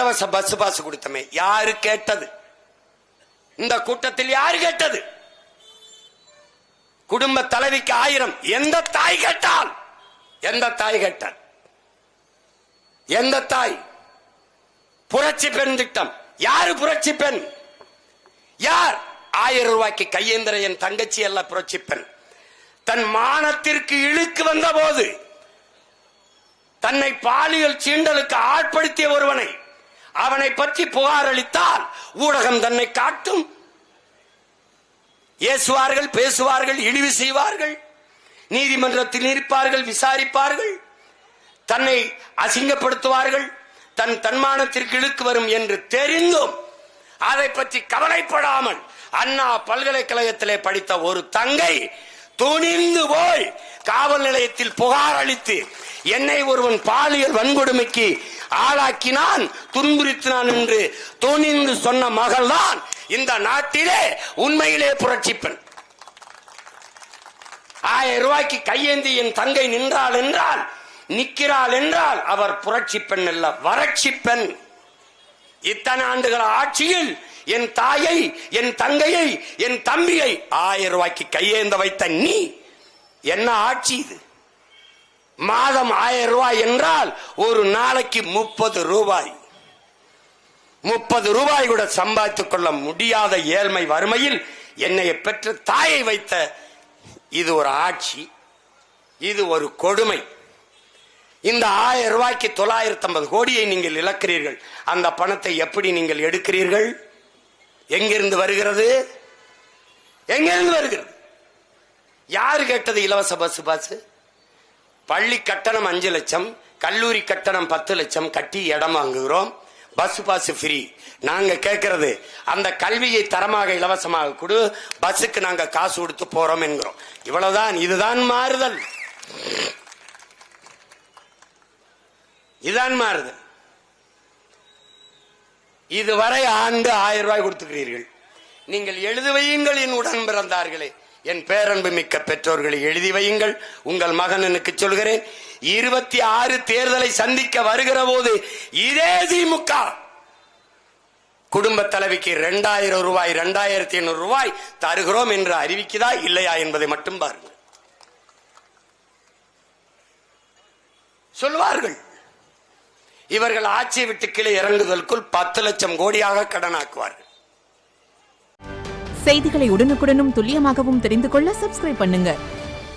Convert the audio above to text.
இலவச bus pass கொடுத்தமே, யாரு கேட்டது? இந்த கூட்டத்தில் யாரு கேட்டது? குடும்ப தலைவிக்கு 1000. எந்த தாய் கேட்டால்? எந்த தாய் கேட்டால்? எந்த தாய்? புரட்சி பெண் திட்டம். யாரு புரட்சி பெண்? யார்? 1000 ரூபாய்க்கு கையேந்திர என் தங்கச்சி அல்ல புரட்சி பெண். தன் மானத்திற்கு இழுக்கு வந்த போது தன்னை பாலியல் சீண்டலுக்கு ஆட்படுத்திய ஒருவனை, அவனை பற்றி புகார் அளித்தால் ஊடகம் தன்னை காட்டும். ஏசுவார்கள், பேசுவார்கள், இழிவு செய்வார்கள், நீதிமன்றத்தில் நிற்பார்கள், விசாரிப்பார்கள், தன்னை அசிங்கப்படுத்துவார்கள், தன் தன்மானத்திற்கு இழுக்கு வரும் என்று தெரிந்தும் அதை பற்றி கவலைப்படாமல் அண்ணா பல்கலைக்கழகத்திலே படித்த ஒரு தங்கை துணிந்து போய் காவல் நிலையத்தில் புகார் அளித்து என்னை ஒருவன் பாலியல் வன்கொடுமைக்கு ஆளாக்கினான், துன்புறுத்தினான் என்று துணிந்து சொன்ன மகள் தான் இந்த நாட்டிலே உண்மையிலே புரட்சி பெண். 1000 ரூபாய்க்கு கையேந்தி என் தங்கை நின்றாள் என்றால், நிற்கிறாள் என்றால் அவர் புரட்சி பெண் அல்ல, வறட்சி பெண். இத்தனை ஆண்டுகள் ஆட்சியில் என் தாயை, என் தங்கையை, என் தம்பியை 1000 ரூபாய்க்கு கையேந்த வைத்த நீ என்ன ஆட்சி இது? மாதம் 1000 ரூபாய் என்றால் ஒரு நாளைக்கு 30 ரூபாய். 30 ரூபாய் கூட சம்பாதித்துக் கொள்ள முடியாத ஏழ்மை வறுமையில் என்னை பெற்ற தாயை வைத்த இது ஒரு ஆட்சி, இது ஒரு கொடுமை. இந்த 1000 ரூபாய்க்கு 950 கோடியை நீங்கள் இழக்கிறீர்கள். அந்த பணத்தை எப்படி நீங்கள் எடுக்கிறீர்கள்? எங்கிருந்து வருகிறது? எங்கிருந்து வருகிறது? யாரு கேட்டது இலவச பஸ் பாஸ்? பள்ளி கட்டணம் 5 லட்சம், கல்லூரி கட்டணம் 10 லட்சம் கட்டி இடம் வாங்குகிறோம், பஸ் பாஸ் ஃப்ரீ. நாங்க கேட்கிறது அந்த கல்வியை தரமாக இலவசமாக கொடு, பஸ்ஸுக்கு நாங்க காசு கொடுத்து போறோம் என்கிறோம். இவ்வளவுதான். இதுதான் மாறுதல், இதுதான் மாறுதல். இதுவரை ஆண்டு 1000 ரூபாய் கொடுத்துக்கிறீர்கள். நீங்கள் எழுதி வையுங்கள் என் உடன் பிறந்தார்களே, என் பேரன்பு மிக்க பெற்றோர்களை எழுதி வையுங்கள். உங்கள் மகனுக்கு சொல்கிறேன், 26 தேர்தலை சந்திக்க வருகிற போது இதே திமுக குடும்ப தலைவிக்கு 2000 ரூபாய் 2500 ரூபாய் தருகிறோம் என்று அறிவிக்குதா இல்லையா என்பதை மட்டும் பாருங்கள். சொல்வார்கள். இவர்கள் ஆட்சியை விட்டு கீழே இறங்குதலுக்குள் 10 லட்சம் கோடியாக கடனாக்குவார்கள். செய்திகளை உடனுக்குடனும் துல்லியமாகவும் தெரிந்து கொள்ள சப்ஸ்கிரைப் பண்ணுங்க.